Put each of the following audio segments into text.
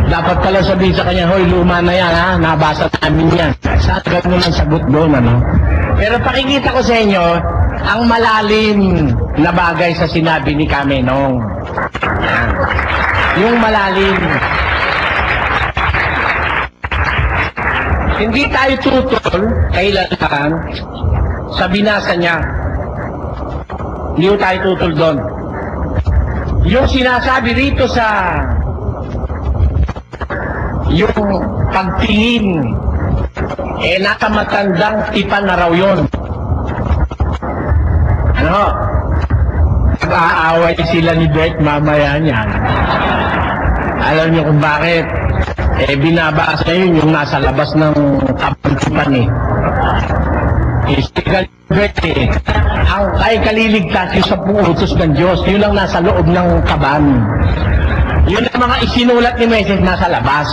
dapat pala sabihin sa kanya, hoy, luma na yan, ha? Nabasa namin yan. Saan ganun ang sagot doon, ano? Pero pakikita ko sa inyo, ang malalim na bagay sa sinabi ni Kamenong. Yung malalim. Hindi tayo tutol, kailangan, sa binasa niya. Hindi tayo tutol doon. Yung sinasabi rito sa yung pagtingin, nakamatandang tipan na raw yun. Ano? Nag-aaway sila ni Bert mamaya niyan. Alam niyo kung bakit? Binabasa yun yung nasa labas ng kapantipan ang ay kaliligtas yung 10 utos ng Diyos, yun ang nasa loob ng kaban. Yun ang mga isinulat ni Moises nasa labas.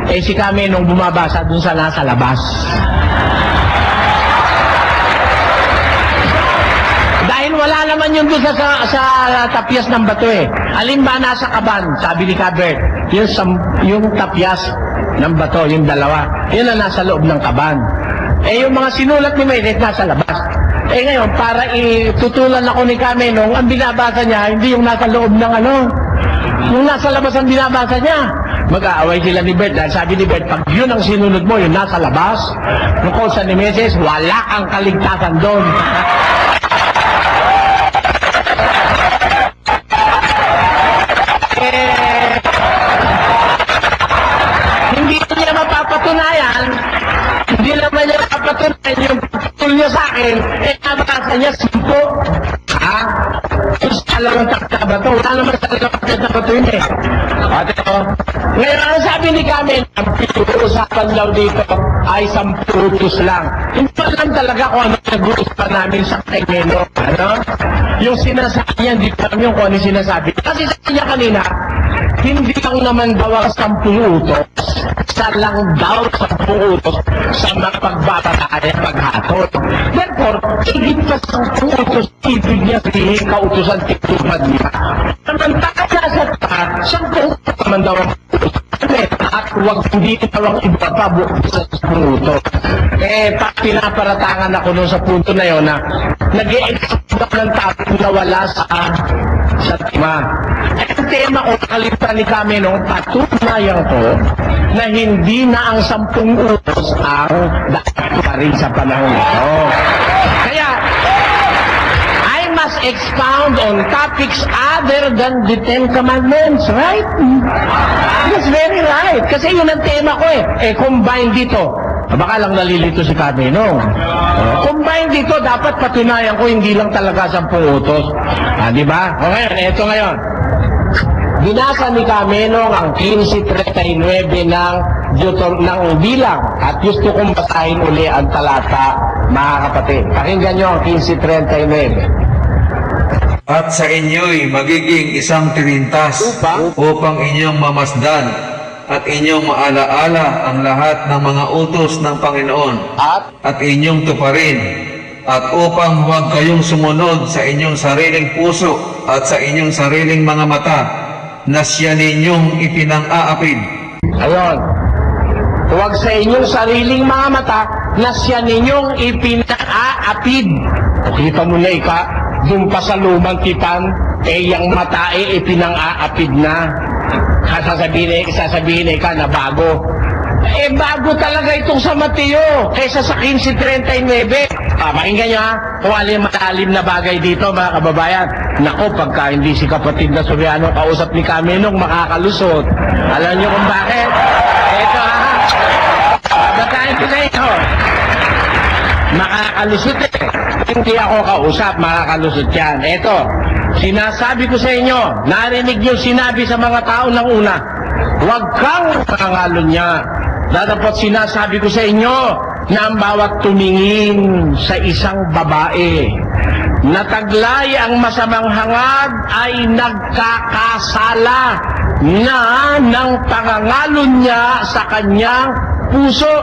Si Kamenong bumabasa dun sa nasa labas. Dahil wala naman yun dun sa tapyas ng bato Alin ba nasa kaban? Sabi ni Kabert, yung tapyas ng bato, yung dalawa, yun ang nasa loob ng kaban. Yung mga sinulat ni Moises nasa labas. Ngayon, para itutulan ako ni Kamenong, ang binabasa niya, hindi yung nasa loob ng yung nasa labas ang binabasa niya. Mag-aaway sila ni Bert. Dahil sabi ni Bert, pag yun ang sinunod mo, yung nasa labas, nung sa ni Moises, wala kang kaligtasan doon. Hindi niya mapapatunayan, hindi naman niya mapapatunayan yung pagtul niya sa akin, nabasa niya 10. Tapos talagang takta ba ito? Wala naman talagang takta ba ito yun Ngayon, ang sabi ni Kamen, ang pinag-uusapan daw dito ay 10 utos lang. Hindi pa lang talaga kung ano nag-uusapan namin sa Kamenong. Yung sinasabi niya, hindi pa namin kung ano sinasabi. Kasi sabi niya kanina, hindi lang naman daw ang 10 utos. Isa lang daw 10 utos sa mga pagbabataan at paghatol. Therefore, higit pa 10 utos, ibig niya sabihin kautusan titupan niya. Samantala sa ta, 10 utos naman daw ang utos. At huwag hindi tawang iba pa sa 10 utos. Pinaparatangan ako nun sa punto na yun na nag-i-expect ng topic na wala sa tema. Ang tema ko, nakalimutan ni Kamenong, patunayan ko na hindi na ang 10 utos ang dapat pa rin sa panahon ito. Kaya, I must expound on topics other than the 10 Commandments, right? That's very right. Kasi yun ang tema ko combine dito. Baka lang nalilito si Kamenong. Combine dito, dapat patunayan ko hindi lang talaga 10 utos. Di ba? O ngayon, eto ngayon. Binasa ni Kamenong ang 15:39 ng bilang at gusto kong basahin uli ang talata, mga kapatid. Pakinggan nyo ang 15:39. At sa inyo'y magiging isang tirintas upang inyong mamasdan at inyong maalaala ang lahat ng mga utos ng Panginoon at inyong tuparin, at upang huwag kayong sumunod sa inyong sariling puso at sa inyong sariling mga mata na siya ninyong ipinang-aapid. Ayun. Huwag sa inyong sariling mga mata na siya ninyong ipinang-aapid. Kita mo na doon pa sa lumang tipan, yung mata ipinang-aapid na. Sasabihin ka na bago. Bago talaga itong sa Mateo kaysa sa 15:39. Pakinggan nyo kung alin matalim na bagay dito, mga kababayan. Nako, pagka hindi si kapatid na Soriano kausap ni Kamenong, makakalusot. Alam nyo kung bakit? Ito babasahin ko sa inyo. Makakalusot Hindi ako kausap, makakalusot yan. Ito, sinasabi ko sa inyo, narinig nyo sinabi sa mga tao ng una, huwag kang pangalon niya. Dapat sinasabi ko sa inyo na ang bawat tumingin sa isang babae na taglay ang masamang hangad ay nagkakasala na ng pangangalon niya sa kanyang puso.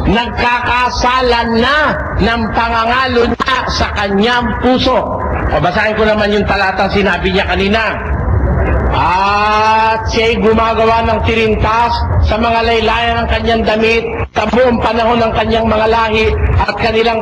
Nagkakasala na ng pangangalon niya sa kanyang puso. Basahin ko naman yung talatang sinabi niya kanina. At siya'y gumagawa ng tirintas sa mga laylayan ng kanyang damit sa buong panahon ng kanyang mga lahi at kanilang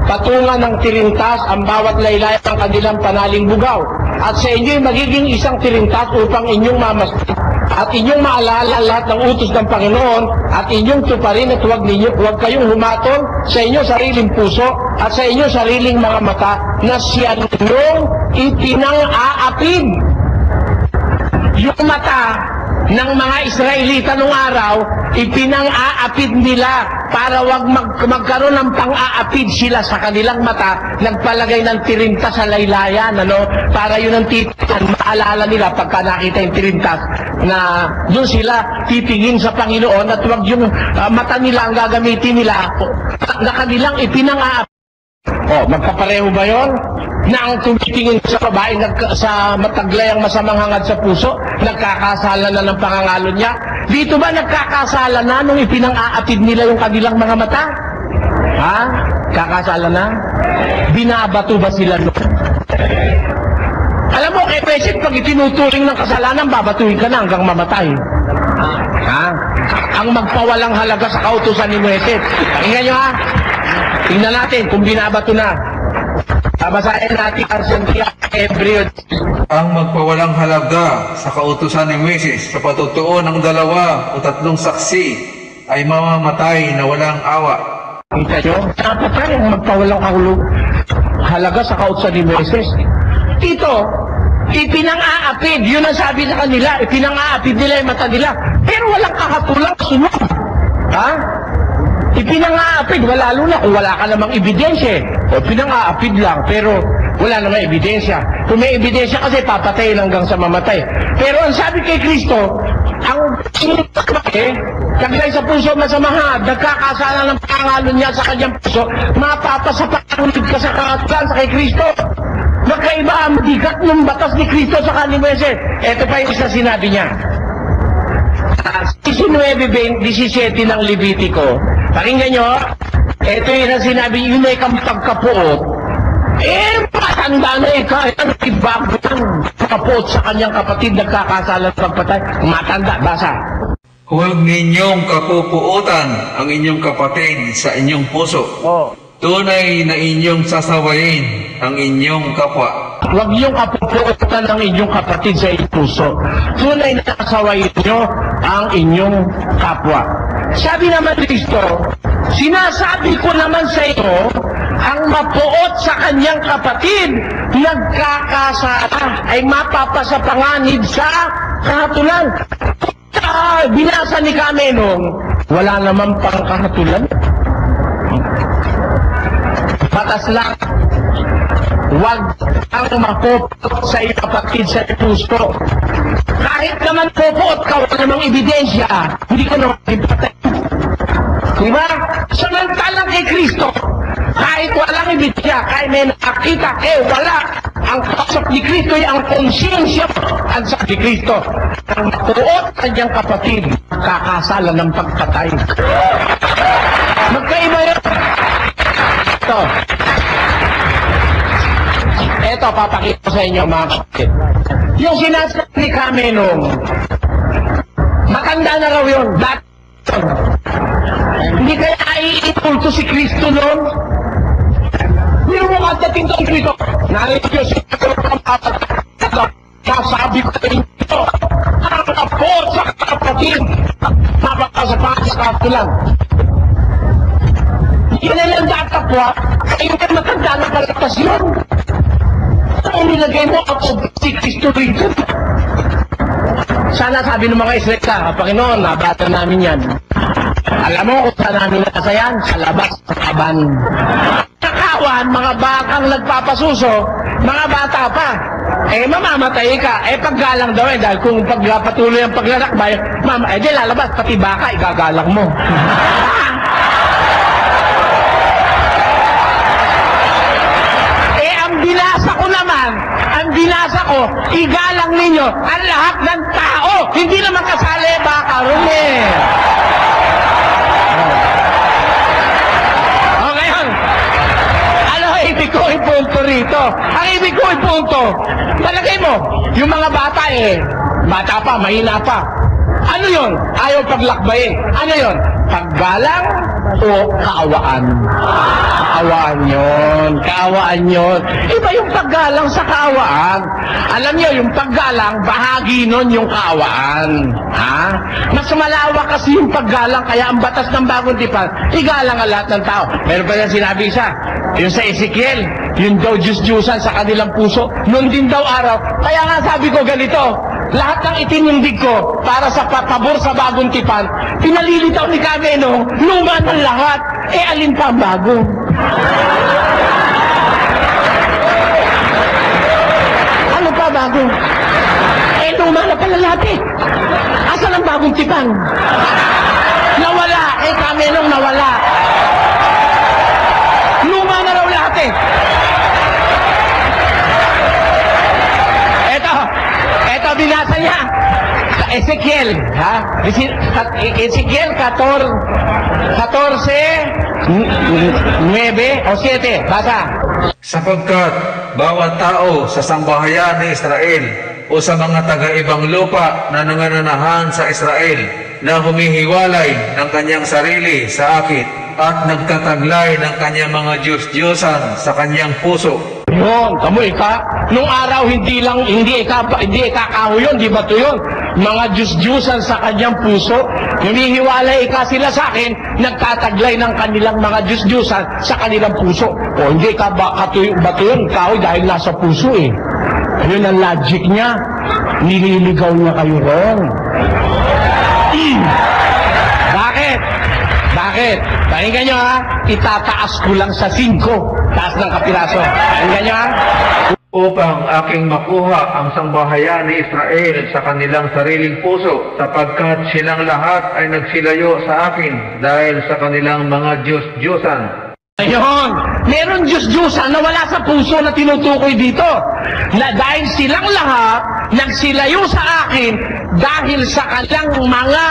patungan ng tirintas ang bawat laylayan ng kanilang panaling bugaw. At sa inyo'y magiging isang tirintas upang inyong mamasdan at inyong maalala lahat ng utos ng Panginoon at inyong tuparin at huwag kayong humatol sa inyong sariling puso at sa inyong sariling mga mata na siya ninyong ipinang-aapid. Yung mata ng mga Israelita nung araw, ipinang-aapid nila para wag magkaroon ng pang-aapid sila sa kanilang mata, nagpalagay ng tirintas sa laylayan, para yun ang titigan, maalala nila pagka nakita yung tirintas, na doon sila titingin sa Panginoon at wag yung mata nila ang gagamitin nila na kanilang ipinang-aapid. Magkapareho ba yun? Na ang tumitingin sa babae sa mataglay ang masamang hangad sa puso, nagkakasala na ng pangangalo niya? Dito ba nagkakasala na nung ipinang-aatid nila yung kanilang mga mata? Ha? Kakasala na? Binabato ba sila noon? Alam mo, kay President, pag itinuturing ng kasalanan, babatuhin ka na hanggang mamatay. Ha? Ang magpawalang halaga sa kautusan ni Moises. Pakinggan nyo ha? Tingnan natin kung binabato na. Babasahin natin ang Hebreo. Ang magpawalang halaga sa kautusan ni Moises sa patutuo ng 2 o 3 saksi ay mamamatay na walang awa. Kita nyo? Napatay ang magpawalang halaga sa kautusan ni Moises. Ito, ipinang-aapid. Yun ang sabi sa kanila. Ipinang-aapid nila yung mata nila. Pero walang kakatulang sunod. Ha? Ipinang-aapid, lalo na kung wala ka namang ebidensya. O pinang-aapid lang, pero wala namang ebidensya. Kung may ebidensya kasi papatayin hanggang sa mamatay. Pero ang sabi kay Kristo, ang kagay sa puso masamahan, nagkakasala ng pangalo niya sa kanyang puso, mapapasapakulit ka sa kakatulan sa kay Kristo. Magkaiba ang bigat ng batas ni Kristo sa kanila. Ito pa yung isa sinabi niya. 19:17 ng Levitico. Pakinggan nyo, ito yung sinabi, yun ay kang pagkapuot. Matanda na kaya ibago ng kapuot sa kanyang kapatid, nagkakasala ng pagpatay. Matanda, basa. Huwag ninyong kapupuutan ang inyong kapatid sa inyong puso. Tunay na inyong sasawayin ang inyong kapwa. Huwag niyong kapupuutan ang inyong kapatid sa inyong puso. Tunay na sasawayin niyo ang inyong kapwa. Sabi naman Kristo, sinasabi ko naman sa iyo, ang mapuot sa kanyang kapatid, nagkakasala, ay mapapasapanganib sa kahatulan. Binasa ni Kamenong, wala naman pang kahatulan. Batas lang, huwag ang mapuot sa iyong kapatid sa puso. Kahit naman pupuot ka, wala namang ebidensya, hindi ka naman ipatay. Diba? Samantalang kay Kristo, kahit walang ebidensya, kahit may nakakita, wala. Ang kausap ni Kristo ay ang konsyensya. Ang sabi ni Kristo, ang mapuot kanyang kapatid, kakasala ng pagpatay. Magkaiba yun. Ito, papakita ko sa inyo mga kapatid. Yung sinasabi ni Kamenong, matanda na raw yun. Hindi kaya iitulto si Kristo noon? Hindi mo makatating to si Kristo. Narinig yun si Kristo. Sasabi ko sa inyo, ang kapot sa kapatid, mapakasapahan sa kapatulan. Yun na lang datapwa, kayo na matanda na palatas yun. Kung nilagay mo ako si Kristo rito. Sana sabi ng mga Israelita, Panginoon, nabata namin yan. Alam mo kung saan namin nasa yan? Sa labas, sa kaban. Nakawan, mga bakang nagpapasuso, mga bata pa. Mamamatay ka. Paggalang daw dahil kung pagpatuloy ang paglalakbay, di lalabas, pati baka, igagalang mo. Ang binasa ko, igalang ninyo ang lahat ng tao. Hindi naman kasali baka ron O ngayon, ano ibig ko punto rito. Ang ibig ko punto, talagay mo, yung mga bata bata pa, mahina pa. Ano yun? Ayaw paglakbayin. Ano yun? Paggalang o kaawaan? Kaawaan yun. Kaawaan yun. Iba yung paggalang sa kaawaan. Alam niyo, yung paggalang, bahagi nun yung kaawaan. Ha? Mas malawak kasi yung paggalang, kaya ang batas ng Bagong Tipan, igalang ang lahat ng tao. Meron pa yan sinabi isa, yung sa Ezekiel, yung daw Diyos-Diyusan sa kanilang puso, noon din daw araw. Kaya nga sabi ko ganito, lahat ng itinindig ko para sa pabor sa Bagong Tipan, pinalilitaw ni Camino, luma ng lahat. Alin pa ang bago? Ano pa bago? Luma na pala lahat Asan ang Bagong Tipan? Nawala. Camino nawala. Luma na raw lahat Ito, binasa niya. Ezekiel, ha? Ezekiel 14, 9 o 7. Basa. Sapagkat bawat tao sa sambahayan ni Israel o sa mga taga-ibang lupa na nangananahan sa Israel na humihiwalay ng kanyang sarili sa akin at nagtataglay ng kanyang mga Diyos-Diyosan sa kanyang puso. Yun, kamo nung araw hindi kaho yun, di ba to yun? Mga Diyos-Diyosan sa kanyang puso, humihiwalay sila sa akin, nagtataglay ng kanilang mga Diyos-Diyosan sa kanilang puso. O hindi ba to yun? Kahoy dahil nasa puso Yun ang logic niya. Nililigaw niya kayo ron. Bakit? Pakinggan nyo itataas ko lang sa 5. Taas ng kapiraso. Pakinggan nyo Upang aking makuha ang sambahayan ni Israel sa kanilang sariling puso, sapagkat silang lahat ay nagsilayo sa akin dahil sa kanilang mga Diyos-Diyosan. Ayun, meron Diyos-Diyosan na wala sa puso na tinutukoy dito. Na dahil silang lahat nagsilayo sa akin dahil sa kanilang mga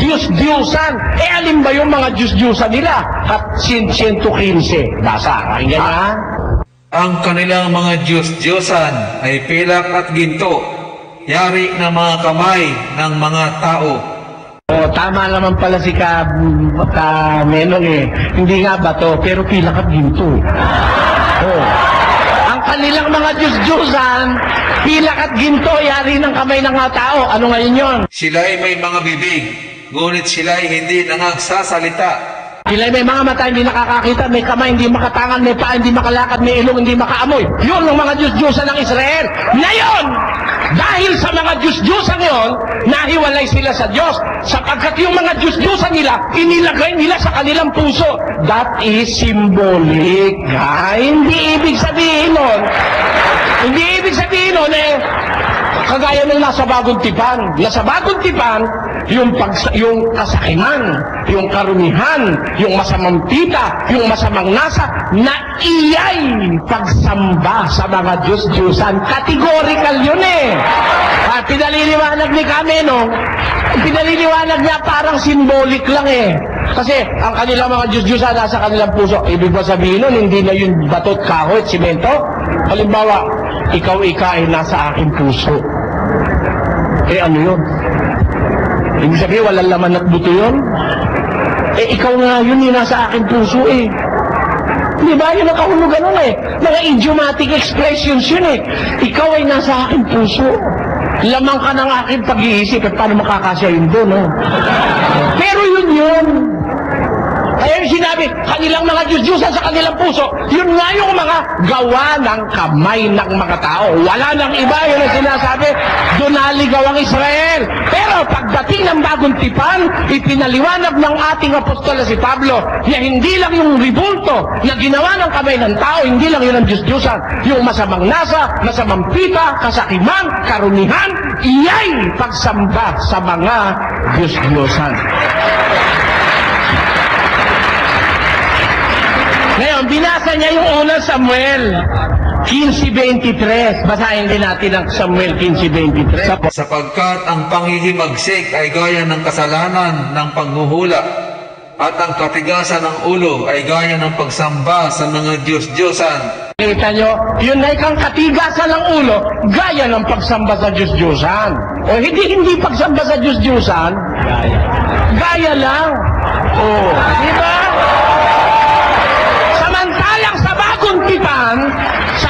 Diyos-Diyosan. Alin ba yung mga Diyos-Diyosan nila? At 115. Basa, pakinggan nyo Ang kanilang mga Diyos-Diyosan ay pilak at ginto, yari ng mga kamay ng mga tao. Tama naman pala si Menong Hindi nga bato, pero pilak at ginto. Ang kanilang mga Diyos-Diyosan, pilak at ginto, yari ng kamay ng mga tao. Ano ngayon yun? Sila ay may mga bibig, ngunit sila ay hindi nangagsasalita. Sila may mga mata, hindi nakakakita, may kamay, hindi makatangan, may paa, hindi makalakad, may ilong, hindi makaamoy. Yun ang mga Diyos-Diyosan ng Israel. Ngayon, dahil sa mga Diyos-Diyosan yun, nahiwalay sila sa Diyos. Sapagkat yung mga Diyos-Diyosan nila, inilagay nila sa kanilang puso. That is symbolic. Hindi ibig sabihin nun. Hindi ibig sabihin nun kagaya ng nasa Bagong Tipan. Nasa Bagong Tipan, yung kasakiman, yung karumihan, yung masamang pita, yung masamang nasa, na iyay pagsamba sa mga Diyos-Diyosan. Categorical yun pinaliliwanag ni Camino, pinaliliwanag niya parang symbolic lang Kasi ang kanilang mga Diyos-Diyosan nasa kanilang puso. Ibig ba sabihin nun, hindi na yun batot, kahoy, simento? Halimbawa, ikaw ay nasa aking puso. Ano yun? Ibig sabihin, walang laman at buto yun? Ikaw nga yun, nasa aking puso Di ba? Yun ang kahulugan nun Mga idiomatic expressions yun Ikaw ay nasa aking puso. Lamang ka ng aking pag-iisip at paano makakasya yun doon, Pero yun. Kaya yung sinabi, kanilang mga Diyos-Diyosan sa kanilang puso, yun nga yung mga gawa ng kamay ng mga tao. Wala nang iba, yun ang sinasabi, doon naligaw ang Israel. Pero pagdating ng Bagong Tipan, ipinaliwanag ng ating apostol na si Pablo, na hindi lang yung ribulto na ginawa ng kamay ng tao, hindi lang yun ang Diyos-Diyosan. Yung masamang nasa, masamang pita, kasakiman, karunihan, iyay pagsamba sa mga Diyos-Diyosan. Ngayon, binasa niya yung unang Samuel 15:23. Basahin din natin ang Samuel 15:23. Sapagkat ang panghihimagsik ay gaya ng kasalanan ng paghuhula, at ang katigasan ng ulo ay gaya ng pagsamba sa mga Diyos-Diyosan. Kita nyo, yun ay kang katigasan ng ulo, gaya ng pagsamba sa Diyos-Diyosan. O hindi pagsamba sa Diyos-Diyosan, gaya lang. O, di ba? Samantalang sa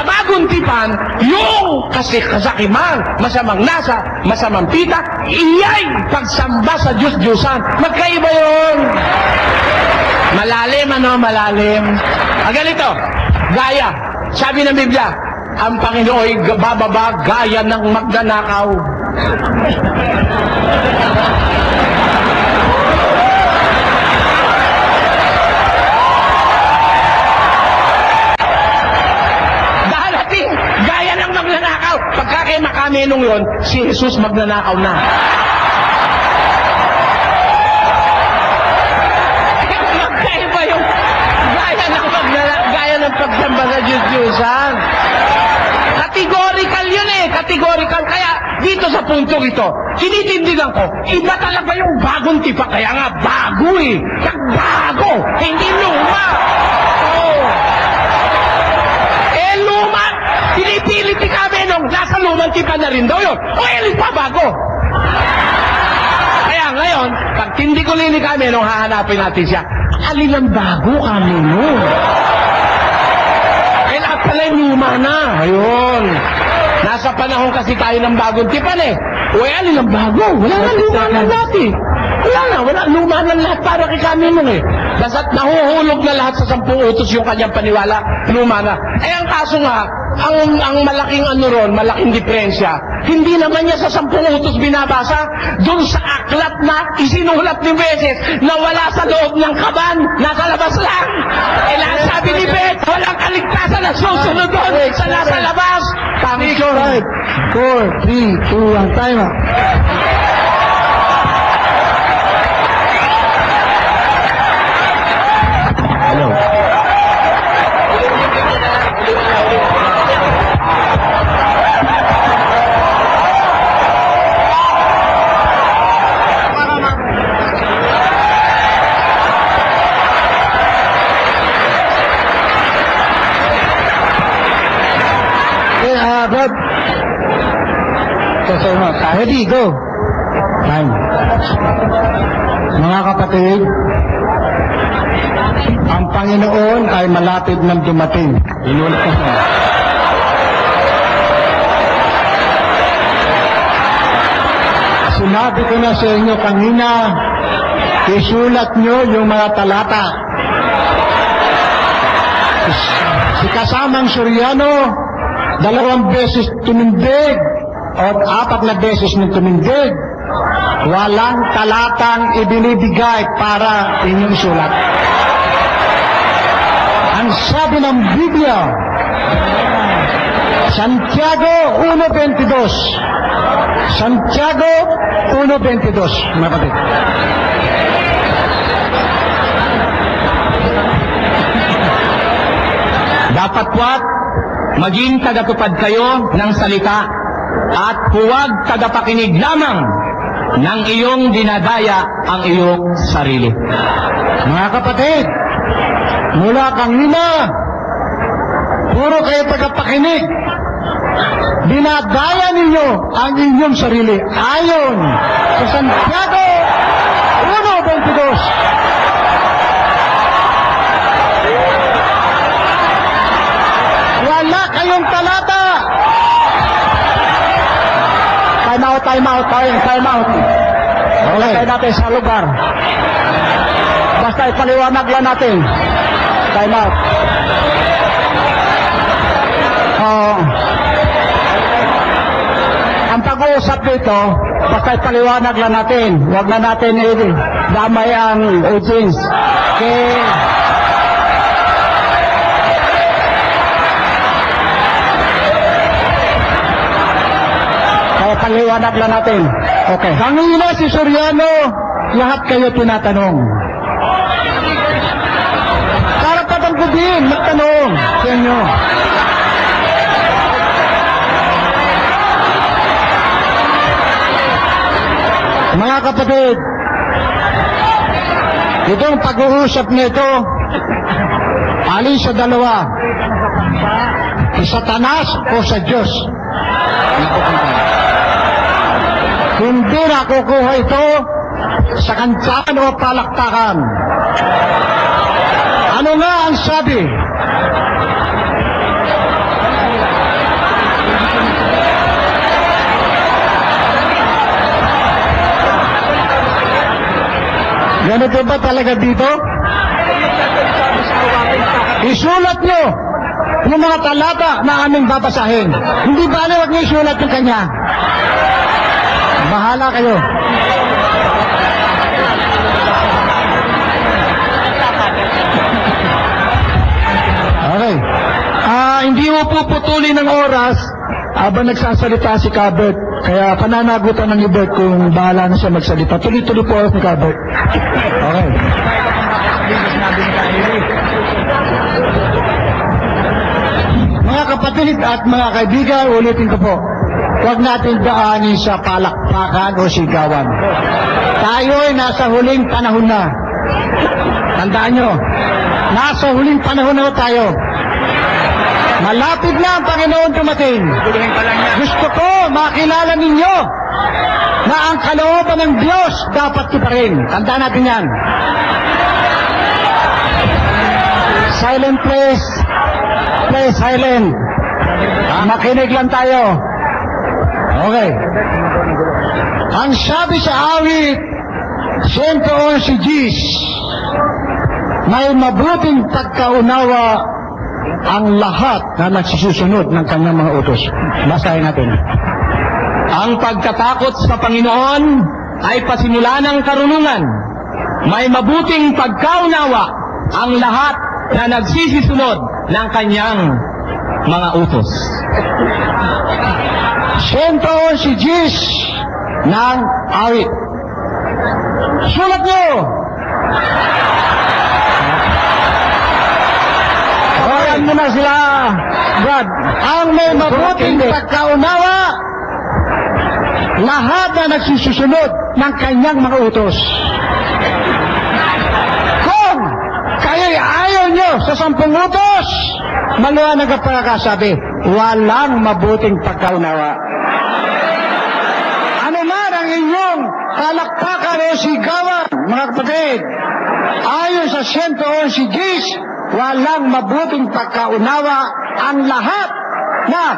bagong tipan, yung kasakiman, masamang nasa, masamang pita, iyay pagsamba sa Diyos-Diyosan. Magkaiba yun. Malalim, malalim. Ganito, gaya. Sabi ng Biblia, ang Panginoon ay bababa gaya ng magnanakaw. Darating, gaya ng magnanakaw. Pagka kay makamenong yun, si Jesus magnanakaw na. Magkaiba yung gaya ng pagsamba sa Diyos-Diyosan. Categorical yun eh. Categorical. Kaya dito sa punto ito, tinitindigan ko, iba talaga yung bagong tipa. Kaya nga, bago eh. Bago. Hindi luma. Oh. Luma. Pinipilit kami nung nasa lumang tipa na rin daw yun. Pa bago. Kaya ngayon, pag tindi ko lini kami nung hahanapin natin siya, alin ang bago kami nun? Kailangan pala yung luma na. Ayun. Nasa panahon kasi tayo ng bagong tipan eh. Alin ang bago? Wala na luma na natin. Wala luma na lahat para kay kami nun eh. Basta't nahuhulog na lahat sa 10 utos yung kanyang paniwala, luma na. Ang kaso nga, ang malaking malaking diferensya, hindi naman niya sa 10 utos binabasa, dun sa aklat na isinulat ni Beses na wala sa loob ng kaban, nasa labas lang. Kailangan sabi ni Beth, walang kaligtasan na susunod doon sa nasa labas. Tama ko. 5, 4, 3, 2, 1, time up. Hello. Brad. So, ready, go. Time. Mga kapatid, ang Panginoon ay malapit ng dumating. Inulit ko siya. Sinabi ko na sa inyo kanina, isulat nyo yung mga talata. Si kasamang Suryano, 2 beses tumindig o 4 na beses nang tumindig. Walang talatang ibinibigay para inyong isulat. Ang sabi ng Biblia, Santiago 1:22. Santiago 1:22, mga kapatid. Dapat puwat, maging tagatupad kayo ng salita at huwag tagapakinig lamang ng iyong dinadaya ang iyong sarili. Mga kapatid, mula kanina, puro kayo tagapakinig. Dinadaya ninyo ang inyong sarili ayon sa Santiago 1:22. Wala kayong talata. Time out. Okay. Tayo natin sa lugar. Basta ipaliwanag lang natin. Time out. Ang pag-uusap dito, basta ipaliwanag lang natin. Huwag na natin damay ang audience. Okay. Paliwanag lang natin. Okay. Kanina si Suryano, lahat kayo tinatanong. Karapatan ko din magtanong sa inyo. Mga kapatid, itong pag-uusap nito, alin sa dalawa. Kay Satanas o sa Diyos? Hindi nakukuha ito sa kantaan o palakpakan. Ano nga ang sabi? Ganito ba talaga dito? Isulat nyo yung mga talata na aming babasahin. Hindi ba huwag nyo isulat yung kanya? Bahala kayo. Okay. Hindi mo puputulin ng oras habang nagsasalita si Cabert. Kaya pananagutan ng ni Bert kung bahala na siya magsalita. Tuloy-tuloy po oras ni Cabert. Okay. Mga kapatid at mga kaibigan, ulitin ko po. Huwag natin daanin sa palakpakan o sigawan. Tayo ay nasa huling panahon na. Tandaan nyo, nasa huling panahon na tayo. Malapit na ang Panginoon dumating. Gusto ko makilala ninyo na ang kalooban ng Diyos dapat tuparin. Tandaan natin yan. Silent please. Please, silent. Makinig lang tayo. Okay. Ang sabi sa awit 111 Gs, may mabuting pagkaunawa ang lahat na nagsusunod ng kanyang mga utos. Basahin natin. Ang pagkatakot sa Panginoon ay pasimula ng karunungan. May mabuting pagkaunawa ang lahat na nagsisisunod ng kanyang mga utos. 111 Gs ng awit. Sulat nyo! Ayan mo na sila, Brad. Ang may mabuting pagkaunawa, lahat na nagsusunod ng kanyang mga utos. Kung kayo'y ayaw nyo sa 10 utos, maliwanag ang pagkakasabi, walang mabuting pagkaunawa. Ano man ang inyong palakpakan o sigawan, mga kapatid, ayon sa 111 Gs, walang mabuting pagkaunawa ang lahat na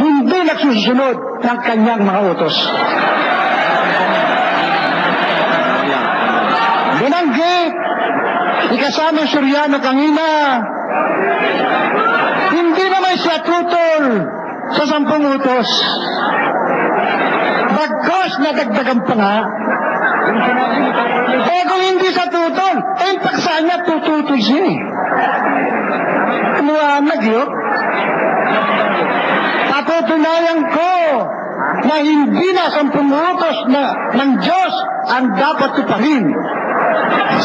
hindi nagsusunod ng kanyang mga utos. Binanggit, ikasamang Suryano kanina, hindi naman siya tutol sa 10 utos. Bagkos na dagdagan pa nga. Kung hindi sa tutol, yung paksa niya tututol siya. Liwanag yun. Patutunayan ko na hindi na 10 utos ng Diyos ang dapat tuparin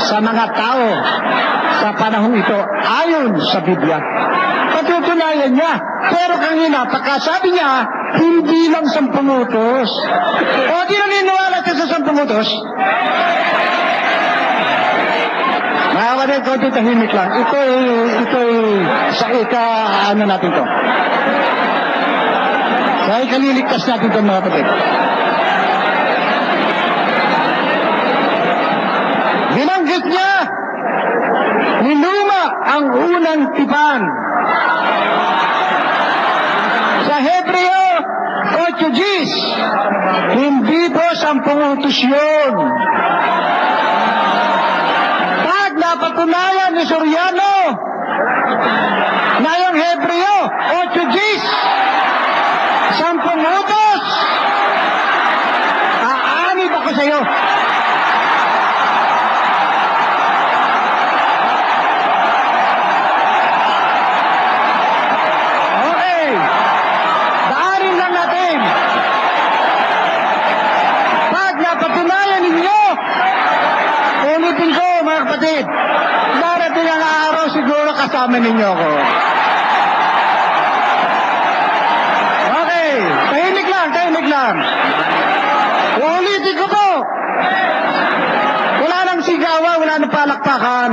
sa mga tao sa panahong ito ayon sa Biblia. Patutunayan niya. Pero kanina, pagkasabi niya, hindi lang 10 utos. O di naniniwala siya sa 10 utos? Mga kapatid, konti tahimik lang. Ito'y sa ano natin to. Sa ikaliligtas natin to, mga kapatid. Binanggit niya, niluma ang unang tipan. Sa Hebreo 8 Gs, hindi po 10 utos yun. Pag napatunayan ni Suryano na yung Hebreo 8 Gs, 10 utos, aanib ako sa iyo. Darating ang araw siguro kasama ninyo ko. Okay, tahimik lang. Ulitin ko po. Wala nang sigawan, wala nang palakpakan.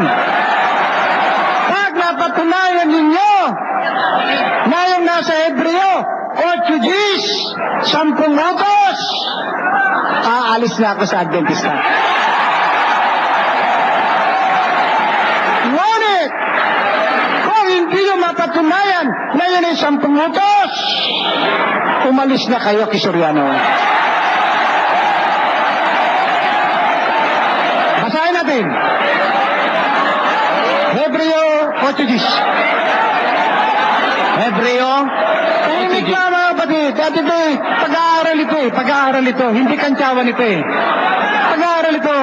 Pag napatunayan ninyo na yung 8 10 utos. Aalis na ako sa Adventista. Ngunit, kung hindi nyo mapatunayan na yun ay 10 utos, umalis na kayo, Kisoriano. Basahin natin. Hebreo 8:10. Hebreo. Hindi ka mga kapatid. Dati ito eh, pag-aaral ito. Hindi kantsawan ito eh. Pag-aaral ito.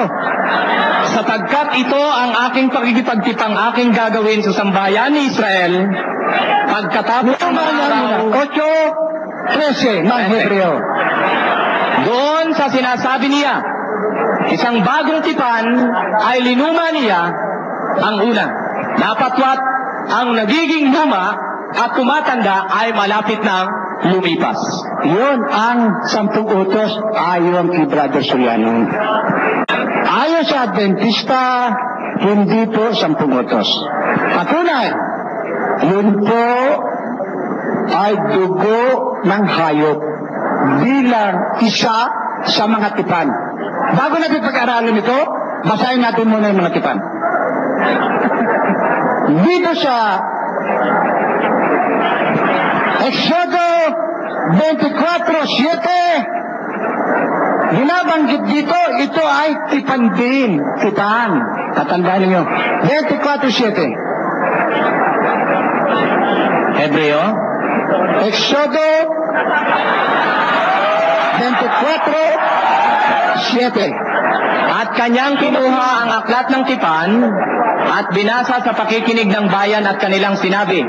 Sapagkat ito ang aking pagkikipagtipang aking gagawin sa sambayan ni Israel, pagkatapos ng mga araw, 8:13 ng Hebreo. doon sa sinasabi niya, isang bagong tipan ay linuma niya ang una. Napatwat ang nagiging luma at tumatanda ay malapit na lumipas. Yun ang 10 utos ayon kay Brother Soriano. Ayon sa Adventista, hindi po 10 utos. Patunay, yun po ay dugo ng hayop bilang isa sa mga tipan. Bago natin pag-aralan ito, basahin natin muna yung mga tipan. Dito sa Exodo 24:7, binabanggit dito, ito ay tipan din. Tipan. Tatandaan niyo. 24:7. Hebreo. Exodo 24:7. At kanyang kinuha ang aklat ng tipan at binasa sa pakikinig ng bayan at kanilang sinabi,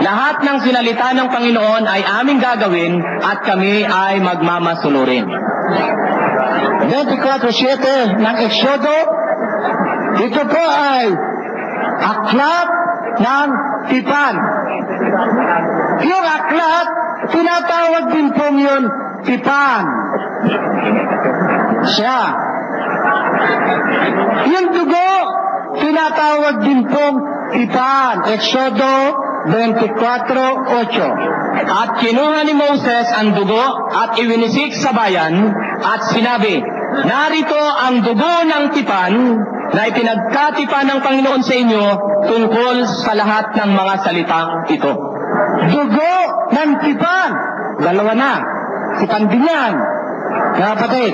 lahat ng sinalita ng Panginoon ay aming gagawin at kami ay magmamasunurin. 24:7 ng Exodo, ito po ay aklat ng tipan. Yung aklat, tinatawag din po yun tipan. Siya. Yung dugo, tinatawag din pong tipan. Exodo 24:8. At kinuha ni Moses ang dugo at iwinisik sa bayan at sinabi, narito ang dugo ng tipan na ipinagkatipan ng Panginoon sa inyo tungkol sa lahat ng mga salitang ito. Dugo ng tipan. Dalawa na. Tipan din yan. Kapatid,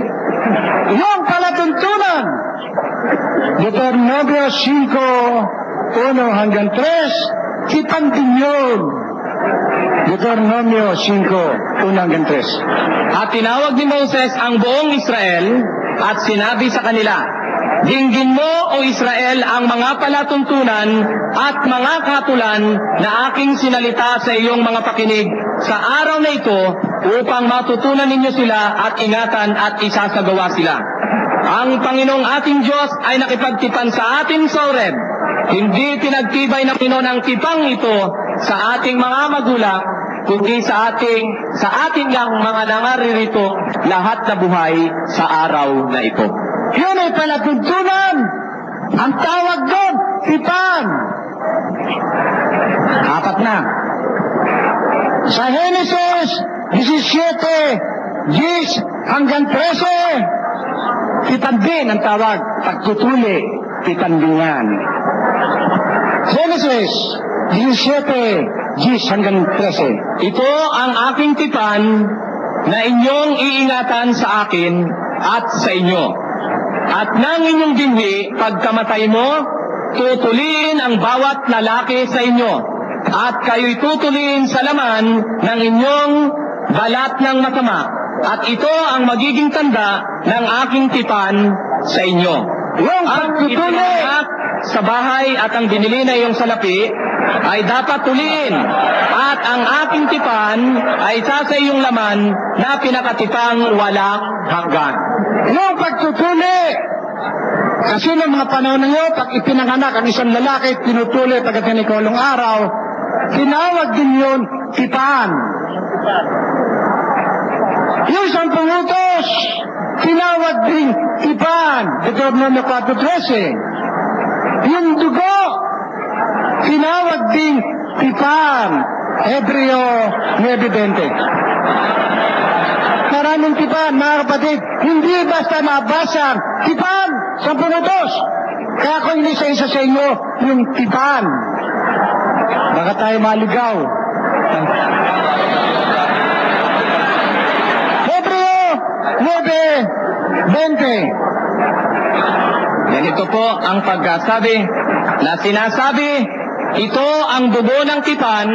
yung palatuntunan, Deuteronomio 5:1-3, tipan din yun. Deuteronomio 5:1-3. At tinawag ni Moses ang buong Israel at sinabi sa kanila, dinggin mo, O Israel, ang mga palatuntunan at mga katulan na aking sinalita sa iyong mga pakinig sa araw na ito upang matutunan ninyo sila at ingatan at isasagawa sila. Ang Panginoong ating Diyos ay nakipagtipan sa atin sa Horeb. Hindi pinagtibay ng Panginoon ang tipang ito sa ating mga magulang, kundi sa ating lang mga nangaririto lahat na buhay sa araw na ito. Yun ay palatuntunan. Ang tawag doon, tipan. 4 na. Sa Genesis 17:10-13, tipan din ang tawag. Pagtutuli, tipan din yan. Genesis 17:10-13. Ito ang aking tipan na inyong iingatan sa akin at sa inyo. At nang inyong binhi, pagkamatay mo, tutuliin ang bawat lalaki sa inyo. At kayo'y tutuliin sa laman ng inyong balat ng masama. At ito ang magiging tanda ng aking tipan sa inyo. Yung Ang pagtutuli, ipinanganak sa bahay at ang binili na iyong salapi ay dapat tuliin. At ang aking tipan ay isa sa iyong laman na pinakatipang walang hanggan. yung pagtutuli. Kasi ng mga panahon na yun, pag ipinanganak ang isang lalaki, tinutuli pagdating ng ikalawang araw, tinawag din yun tipan. Yung 10 utos, tinawag din tipan. Deuteronomio 4:13. Yung dugo, tinawag din tipan. Hebreo 9:20. Maraming tipan, mga kapatid. Hindi basta mabasang tipan, 10 utos. Kaya kung hindi sa isa sa inyo, yung tipan. Baka tayo maligaw. Hebreo 9:20. Ganito po ang pagkasabi na sinasabi, ito ang dugo ng tipan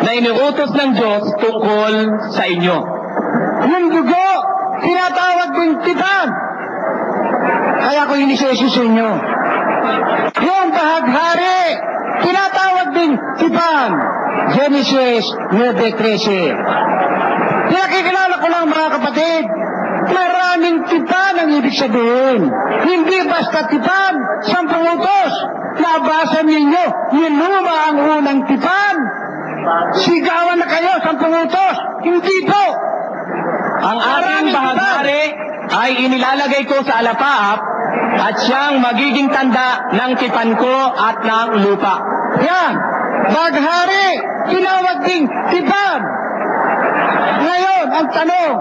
na iniutos ng Diyos tungkol sa inyo. Yung dugo, tinatawag din tipan. Kaya ko hindi sa Jesus sa inyo. Yung bahaghari, tinatawag din tipan. Genesis 9:13. Pinakikilala ko lang, mga kapatid, maraming tipan ang ibig sabihin. Hindi basta tipan, 10 utos. Nabasa ninyo, niluma ang unang tipan. Sigawan na kayo, 10 utos. Hindi po. Ang aking bahaghari ay inilalagay ko sa alapaap at siyang magiging tanda ng tipan ko at ng lupa. Yan, baghari, tinawag ding tipan. Ngayon, ang tanong,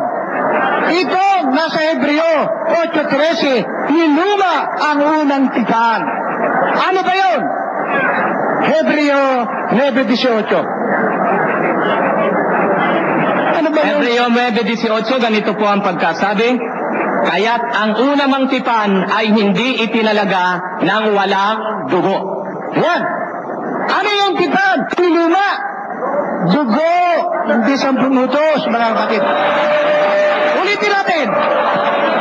ito nasa Hebreo 8:13, niluma ang unang tipan. Ano ba yun? Hebreo 9:18. Ano ba yun? Hebreo 9:18, ganito po ang pagkasabi, kaya't ang unang tipan ay hindi itinalaga ng walang dugo. Yan. Ano yung tipan? Niluma. Dugo. Hindi 10 utos, mga kapatid. Ulitin natin.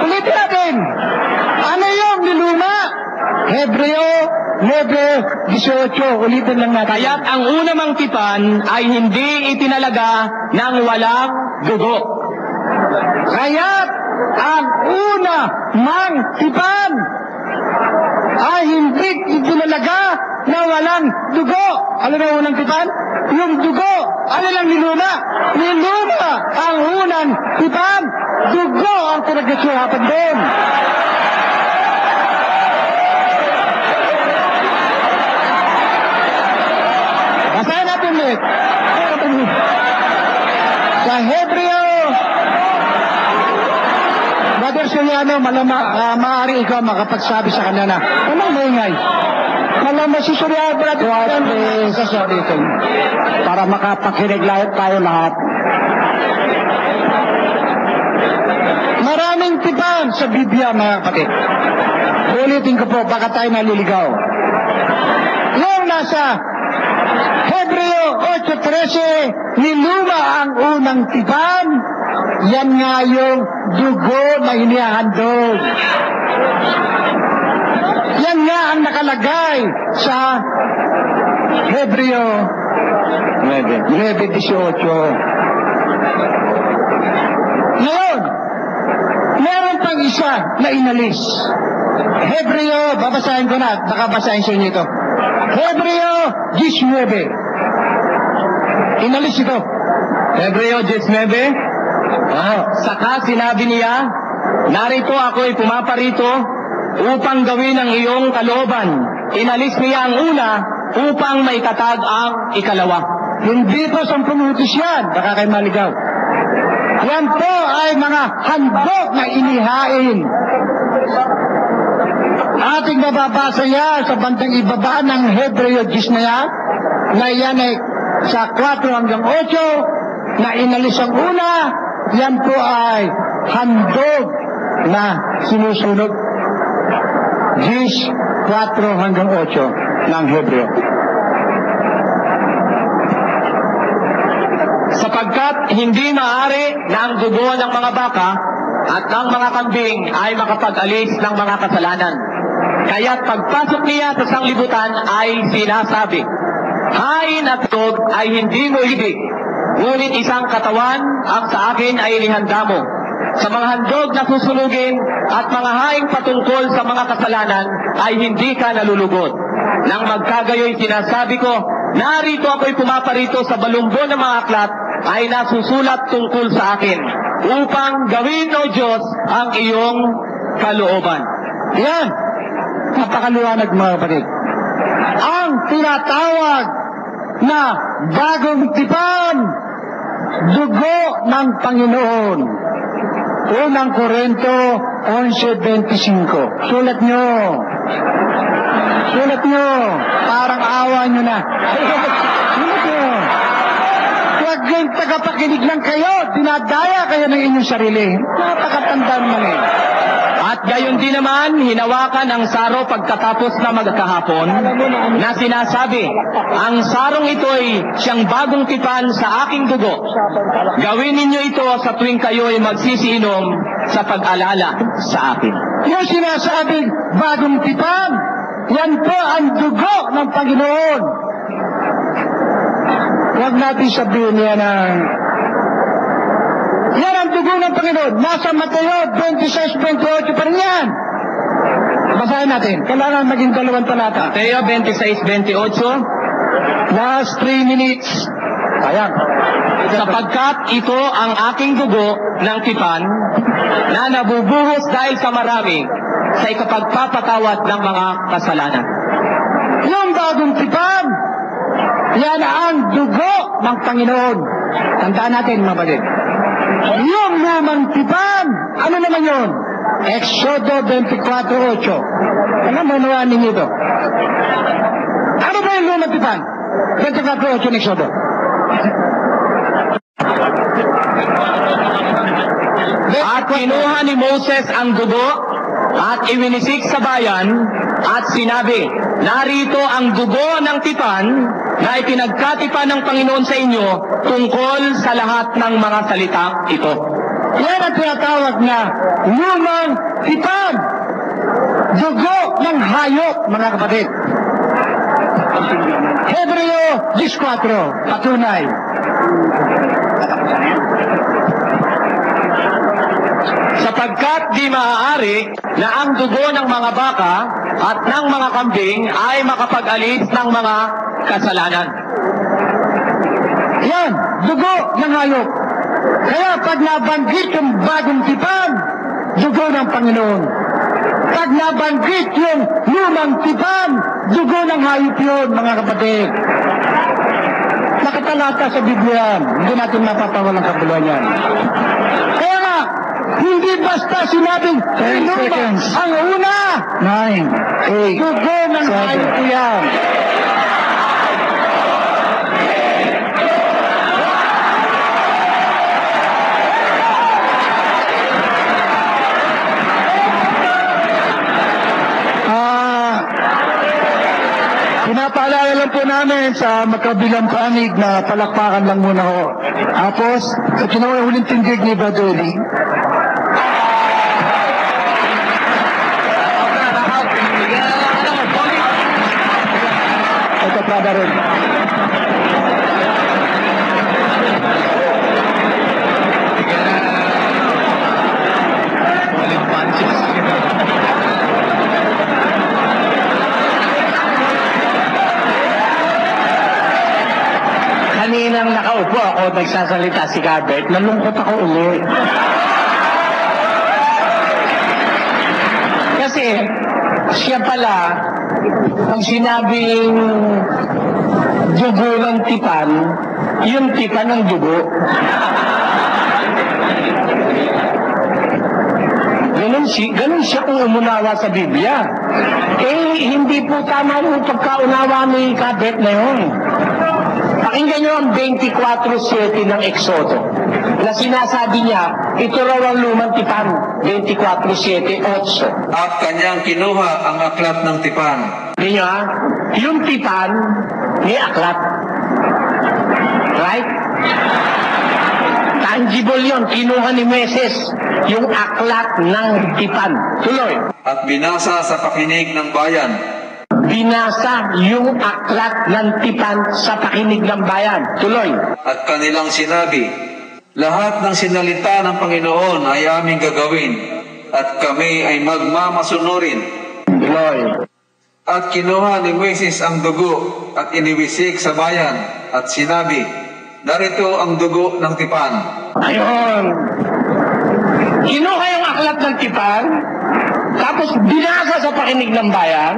Ulitin natin. Ano yung niluma? Hebreo 9:18. Ulitin lang natin. Kaya't ang unang tipan ay hindi itinalaga ng walang dugo. Kaya't ang una mang tipan ay hindi itinalaga na walang dugo. Ano na unang tipan? Yung dugo. Ano lang niluna? Niluna ang unang tipan. Dugo ang pinagkasuhapan din. Basahin natin ulit. Sa Hebreo, Brother Suliano, maaari ikaw makapagsabi sa kanila na, anong maingay? Malamang si Suliano, Brother Suliano, sasabi ito. Para makapakinig tayo lahat. Maraming tipan sa Biblia, mga kapatid. Ulitin ko po, baka tayo naliligaw. Yung nasa Hebreo 8:13, niluma ang unang tipan, yan nga yung dugo na inihahandog. Yan nga ang nakalagay sa Hebreo 9:18. Ngayon, meron pang isa na inalis. Hebreo, babasahin ko na, baka basahin sa inyo ito. Hebreo 19. Inalis ito. Hebreo 19, saka sinabi niya, narito ako'y pumaparito upang gawin ang iyong kalooban. Inalis niya ang una upang maitatag ang ikalawa. Hindi po 10 utos yan, baka kayo maligaw. Yan po ay mga handog na inihain. Ating mababasa yan sa bandang ibaba ng Hebreo 10 na yan, na yan ay sa 4 hanggang 8, na inalis ang una, yan po ay handog na sinusunod. 4 hanggang 8 ng Hebreo. Sapagkat hindi maaari na ang dugo ng mga baka at ng mga kambing ay makapag-alis ng mga kasalanan. Kaya't pagpasok niya sa sanglibutan ay sinasabi, hain at tog ay hindi mo ibig, ngunit isang katawan ang sa akin ay inihanda mo. Sa mga handog na susunugin at mga haing patungkol sa mga kasalanan ay hindi ka nalulugod. Nang magkagayoy sinasabi ko, narito ako'y pumaparito sa balumbon ng mga aklat ay nasusulat tungkol sa akin, upang gawin, O Diyos, ang iyong kalooban. Yan. Napakaliwanag, mga kapatid. Ang tinatawag na bagong tipan, dugo ng Panginoon. Unang Korinto 11:25. Sulat nyo. Sulat nyo. Parang awa nyo na. Sulat nyo. Huwag yung tagapakinig lang kayo. Dinadaya kayo ng inyong sarili. Napakatanda naman eh. At gayon din naman, hinawakan ang saro pagkatapos na magkahapon, na sinasabi, ang sarong ito'y siyang bagong tipan sa aking dugo. Gawin ninyo ito sa tuwing kayo'y magsisiinom sa pag-alala sa akin. Yung sinasabing bagong tipan, yan po ang dugo ng Panginoon. Huwag natin sabihin yan yan ang dugo ng Panginoon. Nasa Mateo 26:28 pa rin yan. Basahin natin. Kailangan maging dalawang talata. Mateo 26:28. Last 3 minutes. Ayan. Sapagkat ito ang aking dugo ng tipan na nabubuhos dahil sa marami sa ikapagpapatawad ng mga kasalanan. Yung bagong tipan, yan ang dugo ng Panginoon. Tandaan natin, mga bagay. Yung lumang tipan, ano naman yun? Exodo 24:8. Ano manuan ninyo ito? Ano ba yung lumang tipan? 24:8 ng Exodo. At kinuha ni Moses ang dugo at iwinisik sa bayan at sinabi, narito ang dugo ng tipan na ipinagkatipan ng Panginoon sa inyo tungkol sa lahat ng mga salita ito. Yan ang tinatawag na lumang tipan. Dugo ng hayop, mga kapatid. Hebreo 10:4, patunay. Sapagkat di maaari na ang dugo ng mga baka at ng mga kambing ay makapag-alis ng mga kasalanan. Yan, dugo ng hayop. Kaya pag nabanggit yung bagong tipan, dugo ng Panginoon. Pag nabanggit yung lumang tipan, dugo ng hayop yun, mga kapatid. Nakatalata sa Biblia, hindi natin mapapawalang kabuluhan yan. Kaya nga, hindi basta sinabing 10 seconds. Ang una, 9, 8, dugo ng hayop yan. Pinapaalala lang po namin sa magkabilang panig na palakpakan lang muna ho. Tapos, ito na yung huling tindig ni Brother Lee. Ito, Brother Lee. Kaninang nakaupo ako, nagsasalita si Gabet, nalungkot ako ulit. Kasi, siya pala, pag sinabing dugo ng tipan, yung tipan ng dugo. Ganun siya kung umunawa sa Biblia. Hindi po tama yung pagkaunawa ni Gabet na yun. Pakinggan nyo ang 24:7 ng Exodo. Na sinasabi niya, ito raw ang lumang tipan. 24:7, 8. At kanyang kinuha ang aklat ng tipan. Hindi nyo ha? Yung tipan, may aklat. Right? Tangible yun. Kinuha ni Moses yung aklat ng tipan. Tuloy. At binasa sa pakinig ng bayan. Binasa yung aklat ng tipan sa pakinig ng bayan. Tuloy. At kanilang sinabi, lahat ng sinalita ng Panginoon ay aming gagawin, at kami ay magmamasunurin. Tuloy. At kinuha ni Moises ang dugo at iniwisik sa bayan, at sinabi, narito ang dugo ng tipan. Ayun. Kinuha yung aklat ng tipan, tapos binasa sa pakinig ng bayan,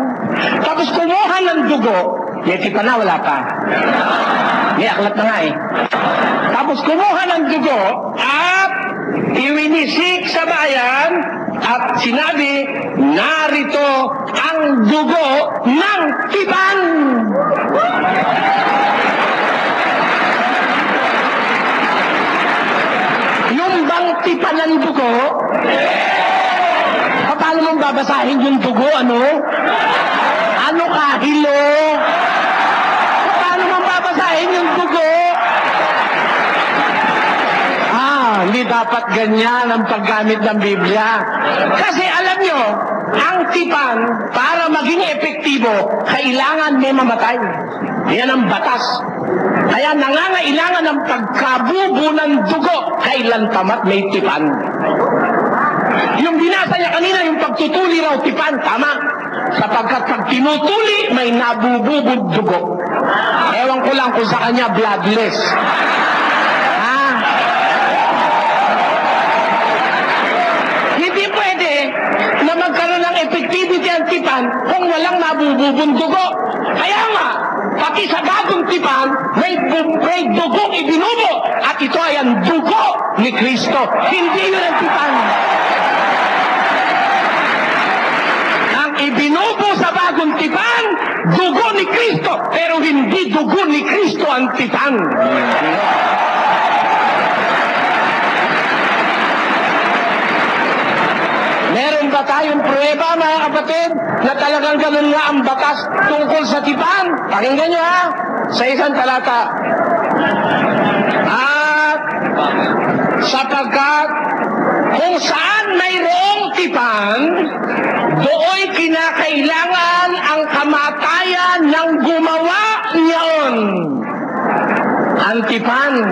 tapos kumuha ng dugo, May tipan na, wala pa. May aklat na nga eh. Tapos kumuha ng dugo at iwinisik sa bayan at sinabi, narito ang dugo ng tipan. Yung bang tipan ng dugo, paano mong babasahin yung dugo, ano? Ano kahilo? Paano mong babasahin yung dugo? Hindi dapat ganyan ang paggamit ng Biblia. Kasi alam nyo, ang tipan, para maging epektibo, kailangan may mamatay. Yan ang batas. Kaya nangangailangan ng pagkabubo ng dugo, kailan tamat may tipan. Yung binasa niya kanina, yung pagtutuli raw tipan, tama. Sapagkat pag tinutuli, may nabububog dugo. Ewan ko lang kung sa kanya bloodless. Hindi pwede na magkaroon ng effectivity ang tipan kung walang nabububong dugo. Kaya nga, pati sa bagong tipan, may dugong ibinubo. At ito ay ang dugo ni Kristo. Hindi yun ang tipan. Ang ibinubo sa bagong tipan, dugo ni Kristo. Pero hindi dugo ni Kristo ang tipan. Meron ba tayong pruweba, mga kapatid, na talagang ganun nga ang batas tungkol sa tipan? Pakinggan nyo ha, sa isang talata. At sapagkat kung saan mayroong tipan, dooy kinakailangan ang kamatayan ng gumawa niyon. Ang tipan,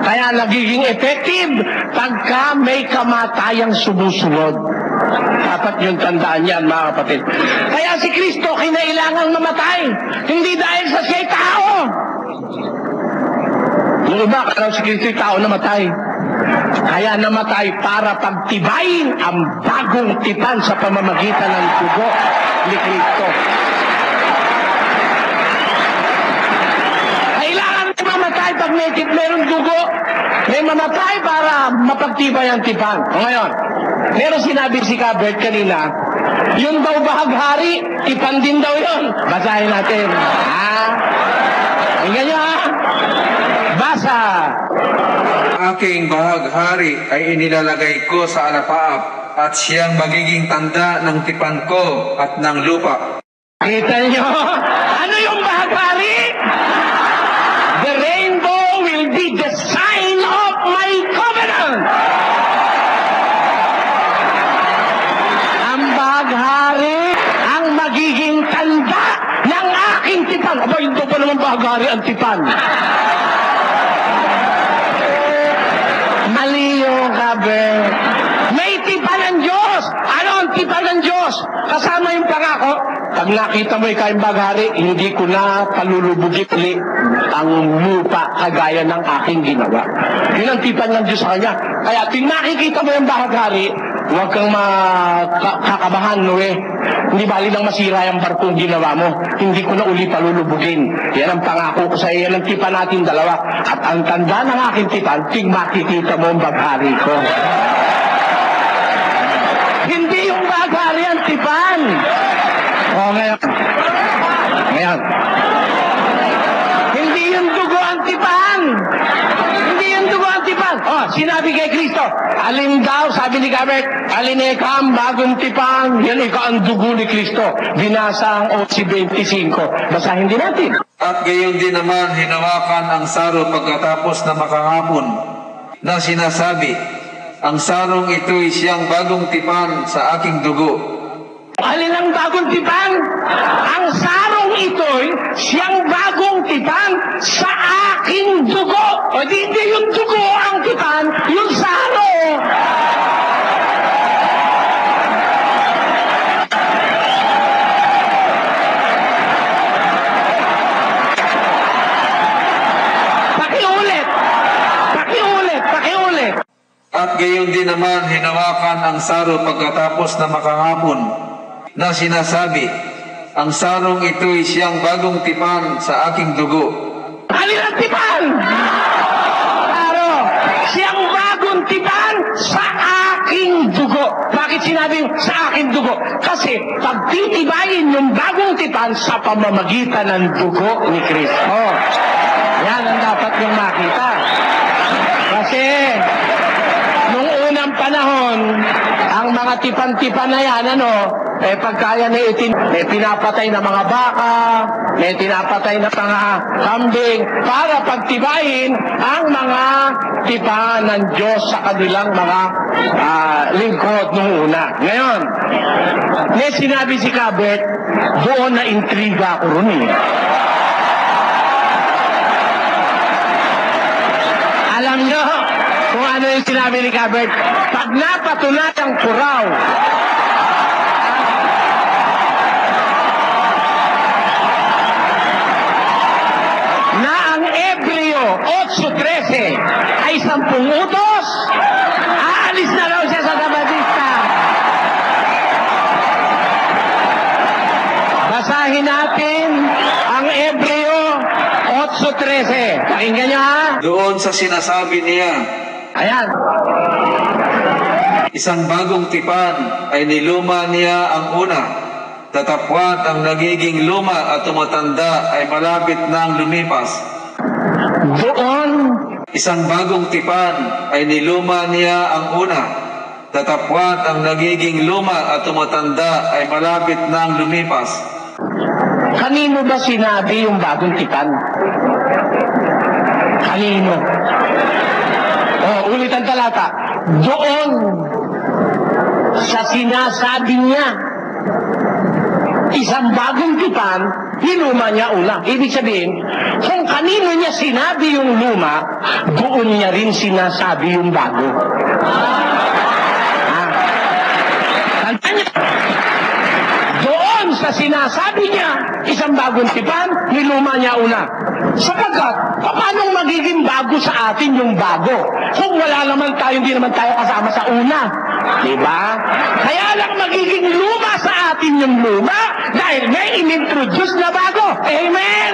kaya nagiging effective pagka may kamatayang sumusunod. Dapat yung tandaan yan, mga kapatid. Kaya si Kristo kinailangang mamatay. Hindi dahil sa siya'y tao. Yung iba, karang si Kristo'y tao namatay. Kaya namatay para pagtibayin ang bagong tipan sa pamamagitan ng dugo ni Kristo. Kailangan mamatay pag mayroong dugo. May mamatay para mapagtibay ang tipan. O ngayon, meron sinabi si Kabert kanina, yung daw bahaghari, tipan din daw yun. Basahin natin. Tingnan nyo ha. Basa. Aking bahaghari ay inilalagay ko sa alapaap at siyang magiging tanda ng tipan ko at ng lupa. Kita nyo? Ano yung bahaghari? The rainbow will be the sign of my covenant. Ang bahaghari ang magiging tanda ng aking tipan. Aba, hindi pa naman bahaghari ang tipan. Mali yung Kabert. May tipan ng Diyos. Ano ang tipan ng Diyos? Kasama yung pangako. Pag nakita mo ikaw yung baghari, hindi ko na palulubugin ulit ang lupa kagaya ng aking ginawa. Yun ang tipan ng Diyos sa kanya. Kaya kung nakikita mo yung baghari, huwag kang makakabahan, Noe. Hindi bali nang masira yung barkong ginawa mo. Hindi ko na uli palulubugin. Yan ang pangako ko sa iyo. Yan ang tipan natin dalawa. At ang tanda ng aking tipan, ting makikita mo ang baghari ko. Hindi yung baghari ang tipan. O ngayon. Hindi yung dugo ang tipan. Hindi yung dugo ang tipan. Sinabi kay Kristo, alin daw, sabi ni Kabert, alin ika ang bagong tipan, yan ika ang dugo ni Kristo. Binasa ang 11:25. Basahin din natin. At gayon din naman hinawakan ang saro pagkatapos na makahapon na sinasabi, ang sarong ito'y siyang bagong tipan sa aking dugo. Alin ang bagong tipan? Ang sarong ito'y siyang bagong tipan sa aking dugo. O hindi yung dugo ang tipan, yung saro. Pakiulit. At gayon din naman hinawakan ang saro pagkatapos na makahapon na sinasabi, Ang sarong ito'y siyang bagong tipan sa aking dugo. Alin ang tipan? Klaro, siyang bagong tipan sa aking dugo. Bakit sinabi sa aking dugo? Kasi pagtitibayin yung bagong tipan sa pamamagitan ng dugo ni Kristo. Yan ang dapat yung makita. Kasi nung unang panahon, ang mga tipan-tipan na yan, pagkaya na pinapatay na mga baka, may tinapatay na mga kambing, para pagtibayin ang mga tipan ng Diyos sa kanilang mga lingkod nung una. Ngayon, may sinabi si Kabet, doon na intriga ako ron eh. Alam nyo kung ano yung sinabi ni Kabet? Pag napatunayang puraw, na ang Ebreo 8:13 ay 10 utos, aalis na raw siya sa Sabadista. Basahin natin ang Ebreo 8:13. Pakinggan nyo ha. Doon sa sinasabi niya, Ayan. isang bagong tipan ay niluma niya ang una. Tatapwat ang nagiging luma at tumatanda ay malapit nang lumipas. Doon, Isang bagong tipan ay niluma niya ang una. Tatapwat ang nagiging luma at tumatanda ay malapit nang lumipas. kanino ba sinabi yung bagong tipan? Kanino? Ulit ang talata. Doon sa sinasabi niya, isang bagong tipan, niluma niya una. Ibig sabihin, kung kanino niya sinabi yung luma, doon niya rin sinasabi yung bago. Tandaan niya, doon sa sinasabi niya, isang bagong tipan, niluma niya una. Sapagkat, paano magiging bago sa atin yung bago? Kung wala naman tayo, hindi naman tayo kasama sa una. Diba? Kaya lang magiging luma sa atin yung luma dahil may inintroduce na bago. Amen!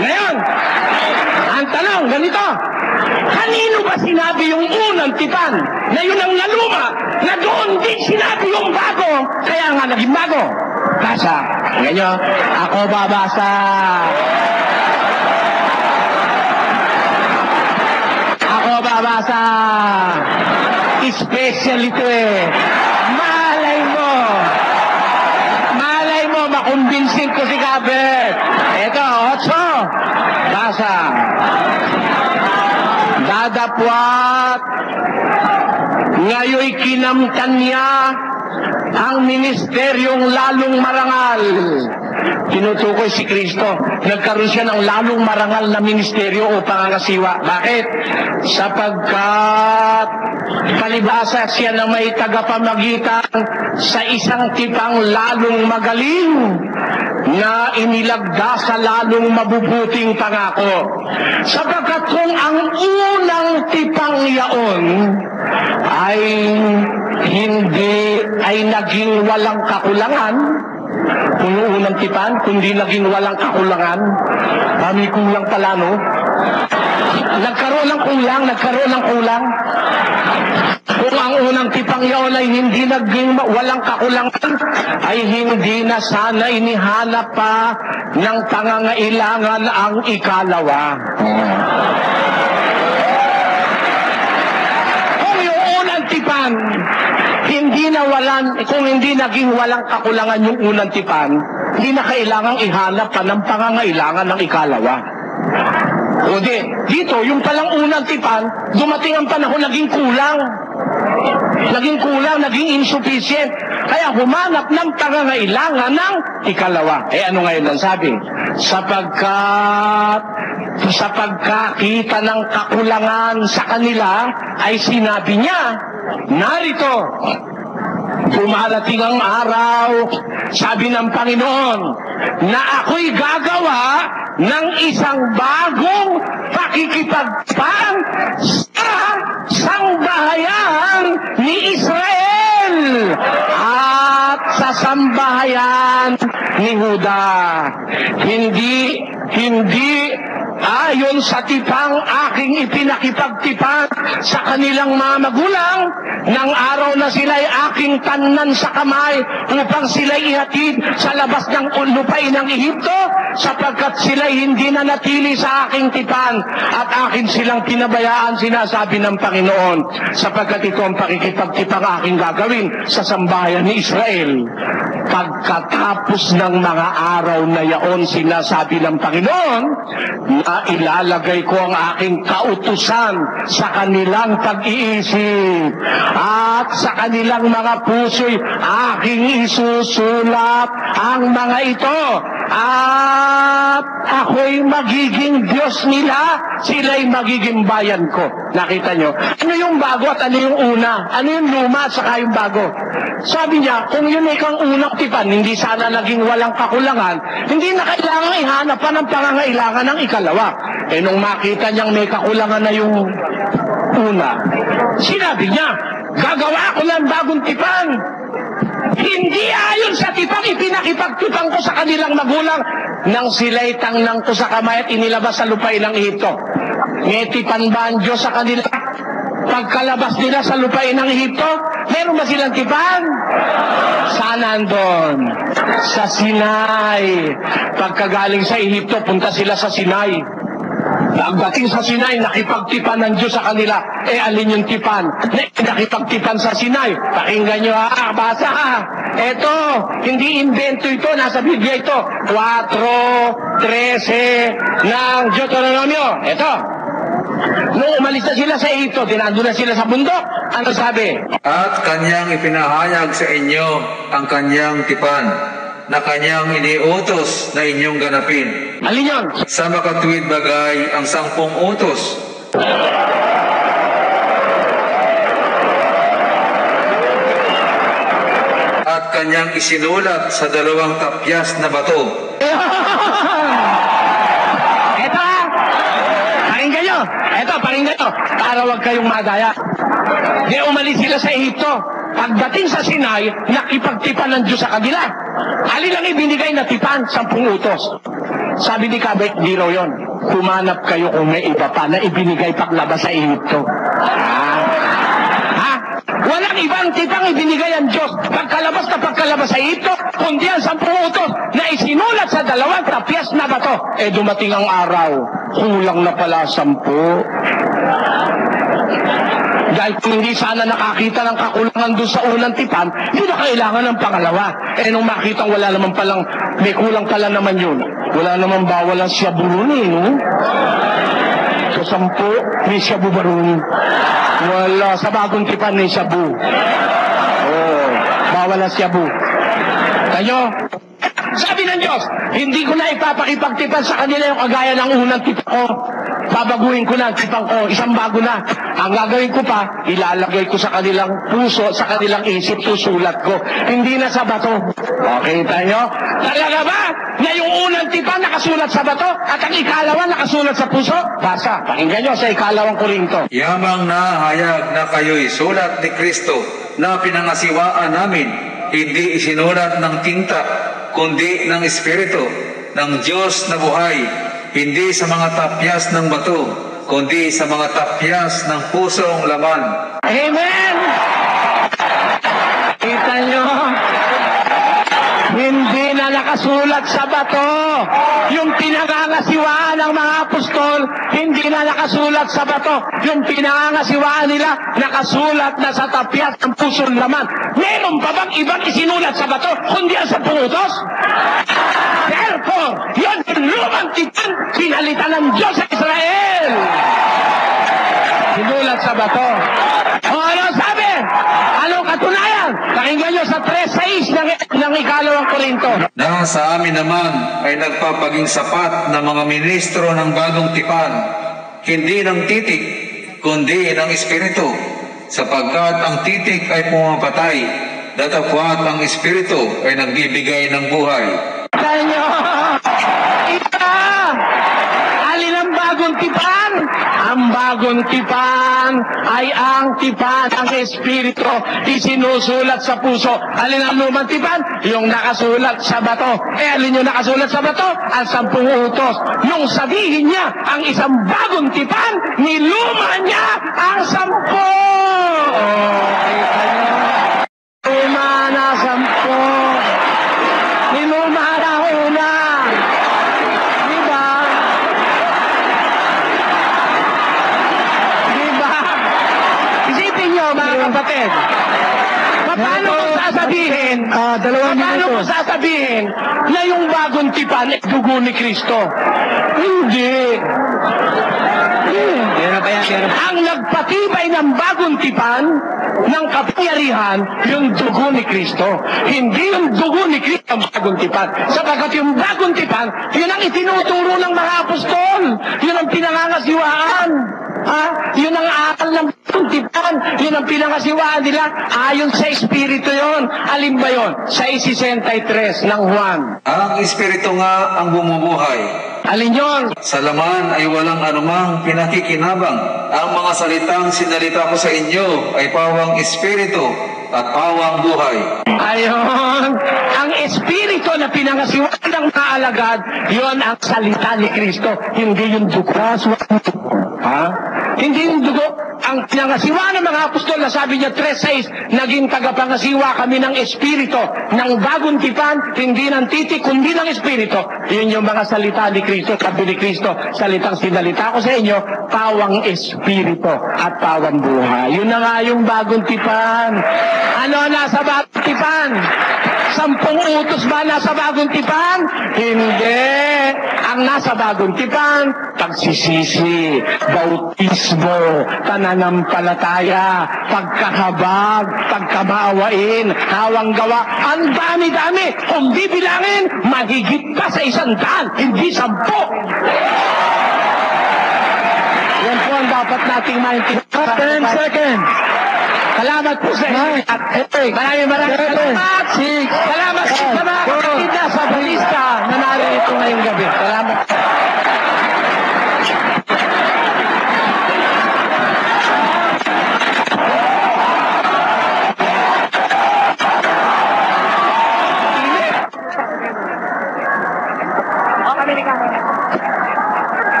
Ngayon, ang tanong, ganito. Kanino ba sinabi yung unang tipan na yun ang naluma na doon din sinabi yung bago kaya nga naging bago? Basa. Ganyan, ako babasa. Ako babasa. Special ito eh. Malay mo, makumbinsin ko si Kabet. Ito, 8. Basa. Dadapwat. Ngayoy kinamtan niya ang ministeryong lalong marangal. Tinutukoy si Kristo. Nagkaroon siya ng lalong marangal na ministeryo o pangangasiwa. Bakit? Sapagkat palibhasa siya na may tagapamagitan sa isang tipang lalong magaling na inilagda sa lalong mabubuting pangako. Sapagkat kung ang unang tipang yaon ay hindi ay naging walang kakulangan, kung yung unang tipan, kundi naging walang kakulangan, kami kulang pala, no? Nagkaroon ng kulang. Kung ang unang tipang yaon ay hindi naging walang kakulangan, ay hindi na sana inihanap pa ng pangangailangan ang ikalawa. Kung yung unang tipan, kung hindi naging walang kakulangan yung unang tipan, hindi na kailangang ihanap pa ng pangangailangan ng ikalawa. O dito, yung palang unang tipan, dumating ang panahon, naging kulang, naging insufficient. Kaya humanap ng pangangailangan ng ikalawa. Ano ngayon ang sabi? Sapagkat sa pagkakita ng kakulangan sa kanila, ay sinabi niya, narito, dumarating ang araw, sabi ng Panginoon, na ako'y gagawa ng isang bagong pakikipagpaan sa sangbahayan ni Israel. ni Huda. Hindi ayon sa tipang aking ipinakipagtipan sa kanilang mga magulang, nang araw na sila'y aking tannan sa kamay upang sila'y ihatid sa labas ng lupain ng Ehipto, sapagkat sila'y hindi na natili sa aking tipan at akin silang pinabayaan, sinasabi ng Panginoon, sapagkat ito ang pakikipagtipang aking gagawin sa sambahayan ni Israel. Pagkatapos ng mga araw na yaon, sinasabi ng Panginoon, na ilalagay ko ang aking kautusan sa kanilang pag-iisip at sa kanilang mga puso'y aking isusulat ang mga ito, at ako'y magiging Diyos nila, sila'y magiging bayan ko. Nakita nyo? Ano yung bago at ano yung una? Ano yung luma at saka yung bago? Sabi niya, kung yun ay kang unang tipan, hindi sana naging walang kakulangan, hindi na kailangan ihanap pa ng pangangailangan ng ikalawa. Eh nung makita niyang may kakulangan na yung una, sinabi niya, gagawa ko ng bagong tipan. Hindi ayon sa tipang ipinakipagtipang ko sa kanilang magulang, nang sila'y tangnang ko sa kamay at inilabas sa lupain ng Ehipto. May tipan ba ang Diyos sa kanila? Pagkalabas nila sa lupain ng Ehipto, meron ba silang tipan? Saan nandun? Sa Sinai. Pagkagaling sa Ehipto, punta sila sa Sinai. Pagdating sa Sinai, nakipagtipan ng Diyos sa kanila. Eh, alin yung tipan? Nakipagtipan sa Sinai. Pakinggan nyo ha, basa ha. Ito, hindi invento ito, nasa Biblia ito. 4:13 ng Deuteronomio. Ito. Nung umalis na sila sa Ehipto, dinando na sila sa bundok. Ano sabi? At kanyang ipinahayag sa inyo ang kanyang tipan, na kanyang iniutos na inyong ganapin. Alin yun? Sa makatuwid bagay ang 10 utos. At kanyang isinulat sa 2 tapyas na bato. Eto ha! Pakinggan nyo! Eto, pakinggan nyo! Para wag kayong madaya. Di umalis sila sa Ehipto. Pagdating sa Sinai, nakipagtipan ng Diyos sa kanila. Alin lang ibinigay na tipan? 10 utos. Sabi ni Kabek, di raw yun. Humanap kayo kung may iba pa na ibinigay paglabas sa Ehipto. Ha? Walang ibang tipang ibinigay ang Diyos pagkalabas sa Ehipto, kundi ang 10 utos na isinulat sa 2 tapyas na bato. Eh dumating ang araw, kulang na pala 10. Dahil kung hindi sana nakakita ng kakulangan doon sa unang tipan, hindi na kailangan ng pangalawa. Eh nung makita wala naman palang, may kulang pala naman yun. Wala naman bawal ang shabu ron eh, no? Sa 10, may shabu ba ron? Wala. Sa bagong tipan may shabu. Oh, bawal ang shabu. Tayo, sabi ng Diyos, hindi ko na ipapakipagtipan sa kanila yung kagaya ng unang tipan ko. Babaguhin ko na ang tipan ko, isang bago na. Ang gagawin ko pa, ilalagay ko sa kanilang puso, sa kanilang isip, susulat ko. Hindi na sa bato. Okay tayo? Talaga ba na yung unang tipan nakasulat sa bato at ang ikalawa nakasulat sa puso? Basa, pakinggan nyo sa 2 Korinto. Yamang nahayag na kayo'y sulat ni Kristo na pinangasiwaan namin, hindi isinulat ng tinta, kundi ng Espiritu ng Diyos na buhay, hindi sa mga tapyas ng bato, kundi sa mga tapyas ng pusong laman. Amen! Kita nyo? Hindi na nakasulat sa bato. Yung pinangangasiwaan ng mga apostol, hindi na nakasulat sa bato. Yung pinangangasiwaan nila, nakasulat na sa tapyas ng pusong laman. Meron pa bang ibang isinulat sa bato, kundi ang 10 utos? Therefore, yun yung lumang tipan, pinalitan ng Diyos sa Israel. Sinulat sa bato. O ano sabi? Anong katunayan? Pakinggan nyo sa 3:6 ng 2 Korinto. Na sa amin naman ay nagpapaging sapat na mga ministro ng bagong tipan, hindi ng titik, kundi ng Espiritu, sapagkat ang titik ay pumapatay, datapwat ang Espiritu ay nagbibigay ng buhay. Kanyo! Ika! Alin ang bagong tipan? Ang bagong tipan ay ang tipan ng Espiritu. Isinusulat sa puso. Alin ang lumang tipan? Yung nakasulat sa bato. Alin yung nakasulat sa bato? Ang 10 utos. Nung sabihin niya ang isang bagong tipan, niluma niya ang 10. Luma na 10. Niluma na una. Diba? Diba? Isipin niyo, mga kapatid. Paano mo sasabihin? Paano mo sasabihin na yung bagong tipan ay dugo ni Kristo? Hindi. Ang nagpatibay ng bagong tipan ng kapangyarihan, yung dugo ni Kristo. Hindi yung dugo ni Kristo ang bagong tipan. Sapagkat yung bagong tipan, yun ang itinuturo ng mga apostol. Yun ang pinangangasiwaan. Yun ang akal ng bagong tipan. Yun ang pinangasiwaan nila. Ayon sa Espiritu yun. Alin ba yun? Sa 63 ng Juan. Ang Espiritu nga ang bumubuhay. Alin yun? Sa laman ay walang anumang pinakikinabang. Ang mga salitang sinalita ko sa inyo ay pawang Espiritu at pawang buhay. Ayon. Ang Espiritu na pinangasiwaan ng mga alagad, yun ang salita ni Kristo. Hindi yung dugo. Hindi yung dugo. Ang pinangasiwa ng mga apostol na sabi niya 3:6, naging tagapangasiwa kami ng Espiritu, ng bagong tipan, hindi ng titik, kundi ng Espiritu. Yun yung mga salita ni Kristo. Sabi ni Kristo, salitang sinalita ko sa inyo, pawang Espiritu at pawang buhay. Yun na nga yung bagong tipan. Ano nasa bagong tipan? 10 utos ba nasa bagong tipan? Hindi. Ang nasa bagong tipan, pagsisisi, bautismo, pananampalataya, pagkahabag, pagkamaawain, hawang gawa. Ang dami-dami. Kung bibilangin, mahigit pa sa 100, hindi 10. Yan po ang dapat nating maintindihan. 10 seconds. Salamat po sa inyo. Maraming salamat. Salamat sa mga kapatid na sa balista na narito ngayong gabi. Salamat.